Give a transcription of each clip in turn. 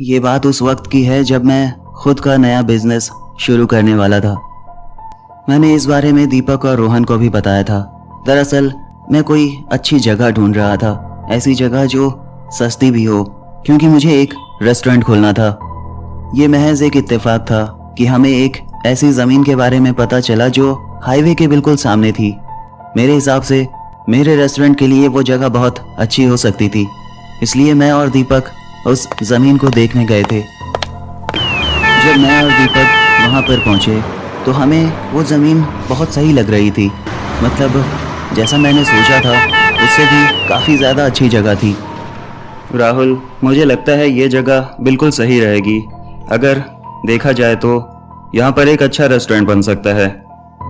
ये बात उस वक्त की है जब मैं खुद का नया बिजनेस शुरू करने वाला था। मैंने इस बारे में दीपक और रोहन को भी बताया था। दरअसल मैं कोई अच्छी जगह ढूंढ रहा था, ऐसी जगह जो सस्ती भी हो, क्योंकि मुझे एक रेस्टोरेंट खोलना था। ये महज एक इत्तेफाक था कि हमें एक ऐसी ज़मीन के बारे में पता चला जो हाईवे के बिल्कुल सामने थी। मेरे हिसाब से मेरे रेस्टोरेंट के लिए वो जगह बहुत अच्छी हो सकती थी, इसलिए मैं और दीपक उस ज़मीन को देखने गए थे। जब मैं और दीपक वहाँ पर पहुँचे तो हमें वो ज़मीन बहुत सही लग रही थी। मतलब जैसा मैंने सोचा था उससे भी काफ़ी ज़्यादा अच्छी जगह थी। राहुल, मुझे लगता है ये जगह बिल्कुल सही रहेगी। अगर देखा जाए तो यहाँ पर एक अच्छा रेस्टोरेंट बन सकता है।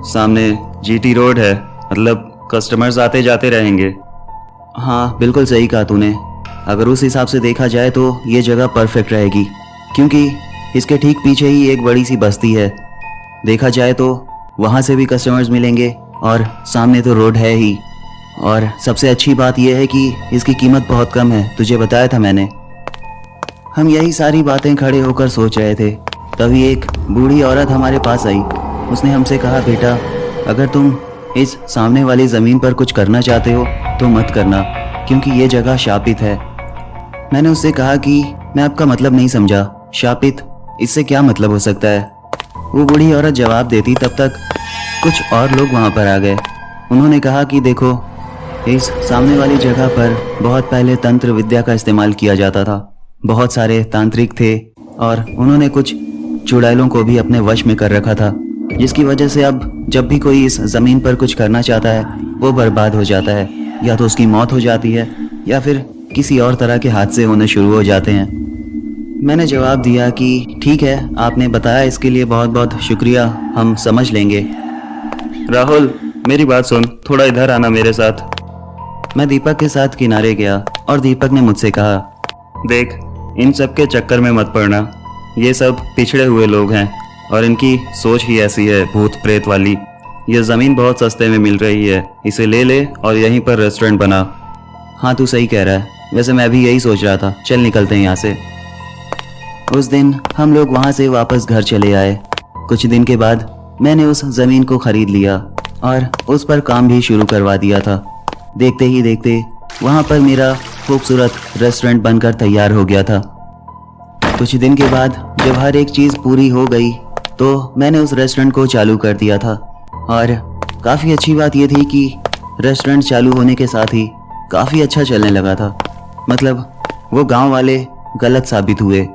सामने जीटी रोड है, मतलब कस्टमर्स आते जाते रहेंगे। हाँ, बिल्कुल सही कहा तूने। अगर उस हिसाब से देखा जाए तो ये जगह परफेक्ट रहेगी, क्योंकि इसके ठीक पीछे ही एक बड़ी सी बस्ती है। देखा जाए तो वहाँ से भी कस्टमर्स मिलेंगे और सामने तो रोड है ही। और सबसे अच्छी बात यह है कि इसकी कीमत बहुत कम है, तुझे बताया था मैंने। हम यही सारी बातें खड़े होकर सोच रहे थे, तभी एक बूढ़ी औरत हमारे पास आई। उसने हमसे कहा, बेटा, अगर तुम इस सामने वाली ज़मीन पर कुछ करना चाहते हो तो मत करना, क्योंकि ये जगह शापित है। मैंने उससे कहा कि मैं आपका मतलब नहीं समझा। शापित, इससे क्या मतलब हो सकता है? वो बूढ़ी औरत जवाब देती तब तक कुछ और लोग वहाँ पर आ गए। उन्होंने कहा कि देखो, इस सामने वाली जगह पर बहुत पहले तंत्र विद्या का इस्तेमाल किया जाता था। बहुत सारे तांत्रिक थे और उन्होंने कुछ चुड़ैलों को भी अपने वश में कर रखा था, जिसकी वजह से अब जब भी कोई इस ज़मीन पर कुछ करना चाहता है वो बर्बाद हो जाता है। या तो उसकी मौत हो जाती है या फिर किसी और तरह के हादसे होने शुरू हो जाते हैं। मैंने जवाब दिया कि ठीक है, आपने बताया, इसके लिए बहुत बहुत शुक्रिया, हम समझ लेंगे। राहुल, मेरी बात सुन, थोड़ा इधर आना मेरे साथ। मैं दीपक के साथ किनारे गया और दीपक ने मुझसे कहा, देख, इन सब के चक्कर में मत पड़ना। ये सब पिछड़े हुए लोग हैं और इनकी सोच ही ऐसी है, भूत प्रेत वाली। ये ज़मीन बहुत सस्ते में मिल रही है, इसे ले ले और यहीं पर रेस्टोरेंट बना। हाँ, तू सही कह रहा है, वैसे मैं भी यही सोच रहा था। चल निकलते हैं यहाँ से। उस दिन हम लोग वहाँ से वापस घर चले आए। कुछ दिन के बाद मैंने उस ज़मीन को ख़रीद लिया और उस पर काम भी शुरू करवा दिया था। देखते ही देखते वहाँ पर मेरा खूबसूरत रेस्टोरेंट बनकर तैयार हो गया था। कुछ दिन के बाद जब हर एक चीज़ पूरी हो गई तो मैंने उस रेस्टोरेंट को चालू कर दिया था। और काफ़ी अच्छी बात यह थी कि रेस्टोरेंट चालू होने के साथ ही काफ़ी अच्छा चलने लगा था। मतलब वो गांव वाले गलत साबित हुए।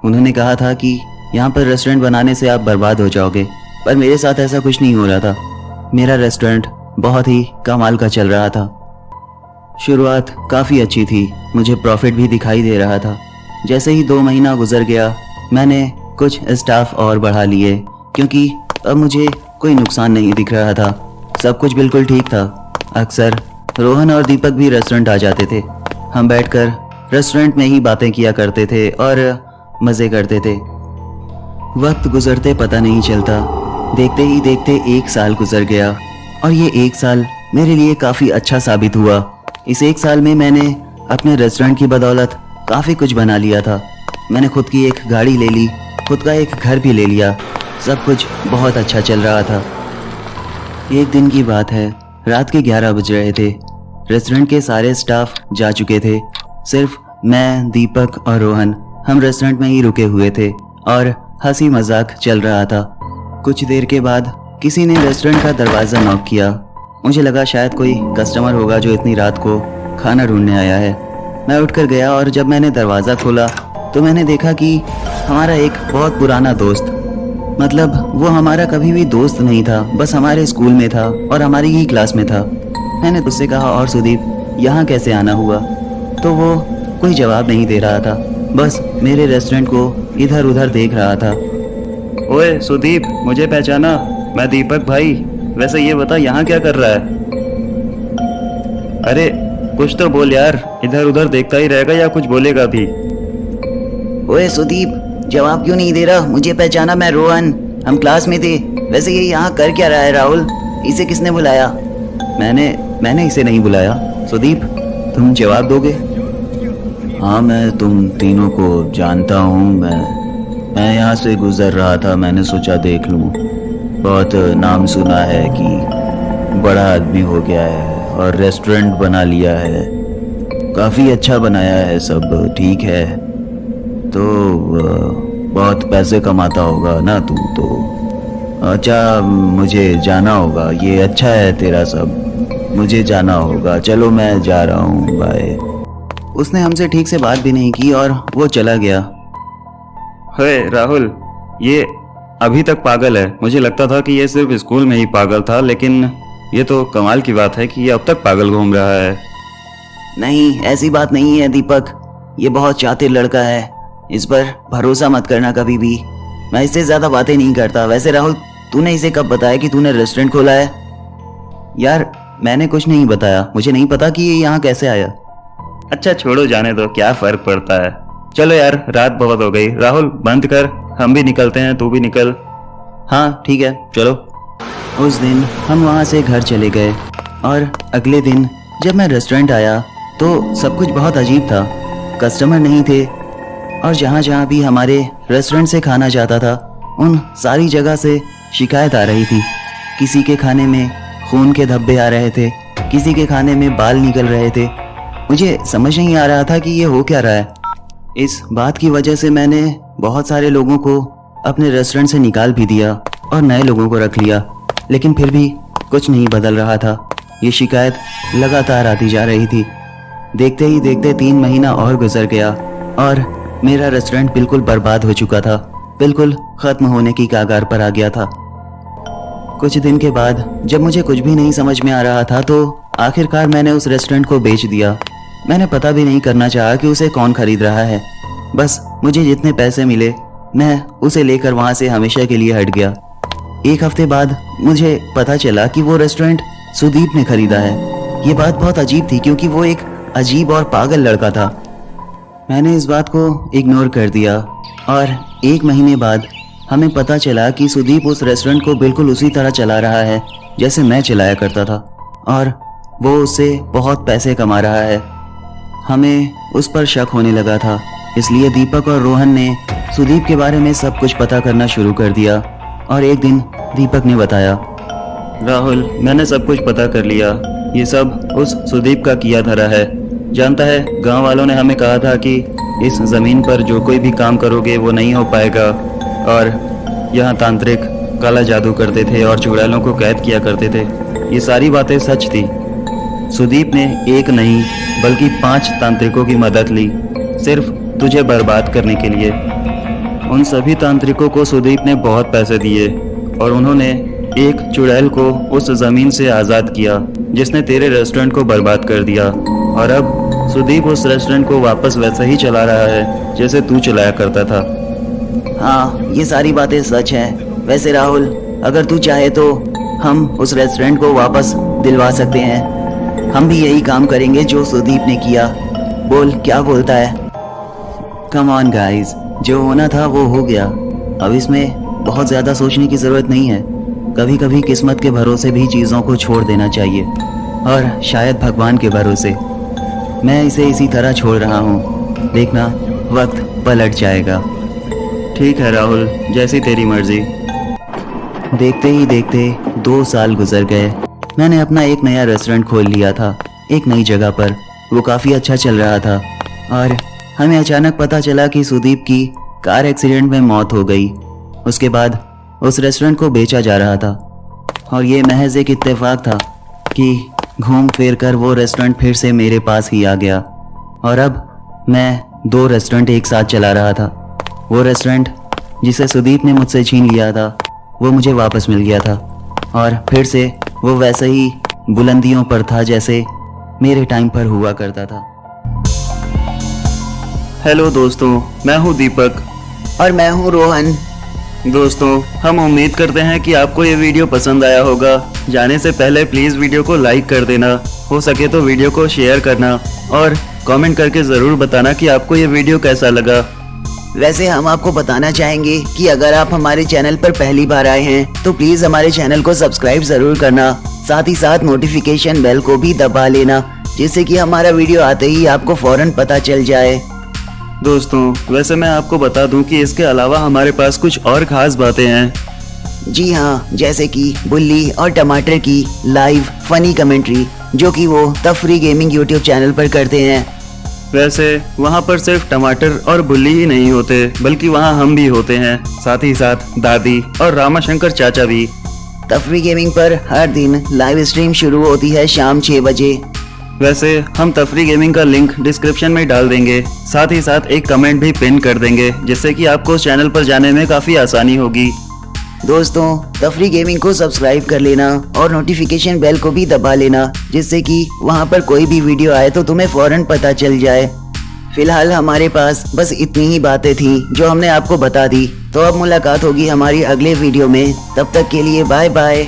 उन्होंने कहा था कि यहाँ पर रेस्टोरेंट बनाने से आप बर्बाद हो जाओगे, पर मेरे साथ ऐसा कुछ नहीं हो रहा था। मेरा रेस्टोरेंट बहुत ही कमाल का चल रहा था। शुरुआत काफ़ी अच्छी थी, मुझे प्रॉफिट भी दिखाई दे रहा था। जैसे ही 2 महीना गुजर गया मैंने कुछ स्टाफ और बढ़ा लिए, क्योंकि अब मुझे कोई नुकसान नहीं दिख रहा था। सब कुछ बिल्कुल ठीक था। अक्सर रोहन और दीपक भी रेस्टोरेंट आ जाते थे। हम बैठकर रेस्टोरेंट में ही बातें किया करते थे और मज़े करते थे। वक्त गुजरते पता नहीं चलता। देखते ही देखते 1 साल गुजर गया और ये 1 साल मेरे लिए काफ़ी अच्छा साबित हुआ। इस 1 साल में मैंने अपने रेस्टोरेंट की बदौलत काफ़ी कुछ बना लिया था। मैंने खुद की एक गाड़ी ले ली, खुद का एक घर भी ले लिया। सब कुछ बहुत अच्छा चल रहा था। एक दिन की बात है, रात के 11 बज रहे थे। रेस्टोरेंट के सारे स्टाफ जा चुके थे। सिर्फ मैं, दीपक और रोहन हम रेस्टोरेंट में ही रुके हुए थे और हंसी मजाक चल रहा था। कुछ देर के बाद किसी ने रेस्टोरेंट का दरवाज़ा नॉक किया। मुझे लगा शायद कोई कस्टमर होगा जो इतनी रात को खाना ढूंढने आया है। मैं उठकर गया और जब मैंने दरवाज़ा खोला तो मैंने देखा कि हमारा एक बहुत पुराना दोस्त, मतलब वो हमारा कभी भी दोस्त नहीं था, बस हमारे स्कूल में था और हमारी ही क्लास में था। मैंने उससे कहा, और सुदीप, यहाँ कैसे आना हुआ? तो वो कोई जवाब नहीं दे रहा था, बस मेरे रेस्टोरेंट को इधर उधर देख रहा था। ओए सुदीप, मुझे पहचाना? मैं दीपक भाई। वैसे ये बता, यहाँ क्या कर रहा है? अरे कुछ तो बोल यार, इधर उधर देखता ही रहेगा या कुछ बोलेगा भी? ओए सुदीप, जवाब क्यों नहीं दे रहा? मुझे पहचाना, मैं रोहन, हम क्लास में थे। वैसे ये यहाँ कर क्या रहा है राहुल? इसे किसने बुलाया? मैंने इसे नहीं बुलाया। सुदीप, तुम जवाब दोगे? हाँ, मैं तुम तीनों को जानता हूँ। मैं यहाँ से गुजर रहा था, मैंने सोचा देख लूँ। बहुत नाम सुना है कि बड़ा आदमी हो गया है और रेस्टोरेंट बना लिया है, काफ़ी अच्छा बनाया है सब, ठीक है। तो बहुत पैसे कमाता होगा ना तू तो। अच्छा, मुझे जाना होगा, ये अच्छा है तेरा सब, मुझे जाना होगा, चलो मैं जा रहा हूँ, बाय। उसने हमसे ठीक से बात भी नहीं की और वो चला गया। हे राहुल, ये अभी तक पागल है। मुझे लगता था कि ये सिर्फ स्कूल में ही पागल था, लेकिन ये तो कमाल की बात है कि ये अब तक पागल घूम रहा है। नहीं, ऐसी बात नहीं है दीपक, ये बहुत शातिर लड़का है, इस पर भरोसा मत करना कभी भी। मैं इससे ज़्यादा बातें नहीं करता। वैसे राहुल, तूने इसे कब बताया कि तूने रेस्टोरेंट खोला है? यार, मैंने कुछ नहीं बताया, मुझे नहीं पता कि ये यहाँ कैसे आया। अच्छा छोड़ो, जाने दो, क्या फर्क पड़ता है। चलो यार, रात बहुत हो गई। राहुल बंद कर, हम भी निकलते हैं, तू भी निकल। हाँ ठीक है, चलो। उस दिन हम वहाँ से घर चले गए और अगले दिन जब मैं रेस्टोरेंट आया तो सब कुछ बहुत अजीब था। कस्टमर नहीं थे और जहाँ जहाँ भी हमारे रेस्टोरेंट से खाना जाता था उन सारी जगह से शिकायत आ रही थी। किसी के खाने में खून के धब्बे आ रहे थे, किसी के खाने में बाल निकल रहे थे। मुझे समझ नहीं आ रहा था कि ये हो क्या रहा है। इस बात की वजह से मैंने बहुत सारे लोगों को अपने रेस्टोरेंट से निकाल भी दिया और नए लोगों को रख लिया, लेकिन फिर भी कुछ नहीं बदल रहा था। ये शिकायत लगातार आती जा रही थी। देखते ही देखते 3 महीना और गुजर गया और मेरा रेस्टोरेंट बिल्कुल बर्बाद हो चुका था, बिल्कुल ख़त्म होने की कगार पर आ गया था। कुछ दिन के बाद जब मुझे कुछ भी नहीं समझ में आ रहा था तो आखिरकार मैंने उस रेस्टोरेंट को बेच दिया। मैंने पता भी नहीं करना चाहा कि उसे कौन खरीद रहा है। बस मुझे जितने पैसे मिले मैं उसे लेकर वहाँ से हमेशा के लिए हट गया। 1 हफ्ते बाद मुझे पता चला कि वो रेस्टोरेंट सुदीप ने खरीदा है। ये बात बहुत अजीब थी क्योंकि वो एक अजीब और पागल लड़का था। मैंने इस बात को इग्नोर कर दिया और 1 महीने बाद हमें पता चला कि सुदीप उस रेस्टोरेंट को बिल्कुल उसी तरह चला रहा है जैसे मैं चलाया करता था और वो उससे बहुत पैसे कमा रहा है। हमें उस पर शक होने लगा था, इसलिए दीपक और रोहन ने सुदीप के बारे में सब कुछ पता करना शुरू कर दिया। और एक दिन दीपक ने बताया, राहुल, मैंने सब कुछ पता कर लिया, ये सब उस सुदीप का किया धरा है। जानता है, गांव वालों ने हमें कहा था कि इस ज़मीन पर जो कोई भी काम करोगे वो नहीं हो पाएगा और यहाँ तांत्रिक काला जादू करते थे और चुड़ैलों को कैद किया करते थे। ये सारी बातें सच थी। सुदीप ने एक नहीं बल्कि 5 तांत्रिकों की मदद ली, सिर्फ तुझे बर्बाद करने के लिए। उन सभी तांत्रिकों को सुदीप ने बहुत पैसे दिए और उन्होंने एक चुड़ैल को उस ज़मीन से आज़ाद किया जिसने तेरे रेस्टोरेंट को बर्बाद कर दिया। और अब सुदीप उस रेस्टोरेंट को वापस वैसा ही चला रहा है जैसे तू चलाया करता था। हाँ, ये सारी बातें सच हैं। वैसे राहुल, अगर तू चाहे तो हम उस रेस्टोरेंट को वापस दिलवा सकते हैं। हम भी यही काम करेंगे जो सुदीप ने किया। बोल, क्या बोलता है? कम ऑन गाइस, जो होना था वो हो गया। अब इसमें बहुत ज़्यादा सोचने की ज़रूरत नहीं है। कभी कभी किस्मत के भरोसे भी चीज़ों को छोड़ देना चाहिए और शायद भगवान के भरोसे। मैं इसे इसी तरह छोड़ रहा हूँ, देखना वक्त पलट जाएगा। ठीक है राहुल, जैसी तेरी मर्जी। देखते ही देखते 2 साल गुजर गए। मैंने अपना एक नया रेस्टोरेंट खोल लिया था एक नई जगह पर। वो काफ़ी अच्छा चल रहा था और हमें अचानक पता चला कि सुदीप की कार एक्सीडेंट में मौत हो गई। उसके बाद उस रेस्टोरेंट को बेचा जा रहा था और ये महज एक इत्तेफाक था कि घूम फिर कर वो रेस्टोरेंट फिर से मेरे पास ही आ गया और अब मैं 2 रेस्टोरेंट एक साथ चला रहा था। वो रेस्टोरेंट जिसे सुदीप ने मुझसे छीन लिया था वो मुझे वापस मिल गया था और फिर से वो वैसे ही बुलंदियों पर था जैसे मेरे टाइम पर हुआ करता था। हेलो दोस्तों, मैं हूँ दीपक और मैं हूँ रोहन। दोस्तों, हम उम्मीद करते हैं कि आपको ये वीडियो पसंद आया होगा। जाने से पहले प्लीज़ वीडियो को लाइक कर देना, हो सके तो वीडियो को शेयर करना और कमेंट करके ज़रूर बताना कि आपको ये वीडियो कैसा लगा। वैसे हम आपको बताना चाहेंगे कि अगर आप हमारे चैनल पर पहली बार आए हैं तो प्लीज़ हमारे चैनल को सब्सक्राइब ज़रूर करना, साथ ही साथ नोटिफिकेशन बेल को भी दबा लेना जिससे कि हमारा वीडियो आते ही आपको फ़ौरन पता चल जाए। दोस्तों वैसे मैं आपको बता दूं कि इसके अलावा हमारे पास कुछ और खास बातें हैं। जी हाँ, जैसे कि बुल्ली और टमाटर की लाइव फनी कमेंट्री जो कि वो तफरी गेमिंग यूट्यूब चैनल पर करते हैं। वैसे वहाँ पर सिर्फ टमाटर और बुल्ली ही नहीं होते, बल्कि वहाँ हम भी होते हैं, साथ ही साथ दादी और रामाशंकर चाचा भी। तफरी गेमिंग पर हर दिन लाइव स्ट्रीम शुरू होती है शाम 6 बजे। वैसे हम तफरी गेमिंग का लिंक डिस्क्रिप्शन में डाल देंगे, साथ ही साथ एक कमेंट भी पिन कर देंगे, जिससे कि आपको उस चैनल पर जाने में काफ़ी आसानी होगी। दोस्तों तफरी गेमिंग को सब्सक्राइब कर लेना और नोटिफिकेशन बेल को भी दबा लेना, जिससे कि वहां पर कोई भी वीडियो आए तो तुम्हें फौरन पता चल जाए। फिलहाल हमारे पास बस इतनी ही बातें थी जो हमने आपको बता दी। तो अब मुलाकात होगी हमारी अगले वीडियो में, तब तक के लिए बाय बाय।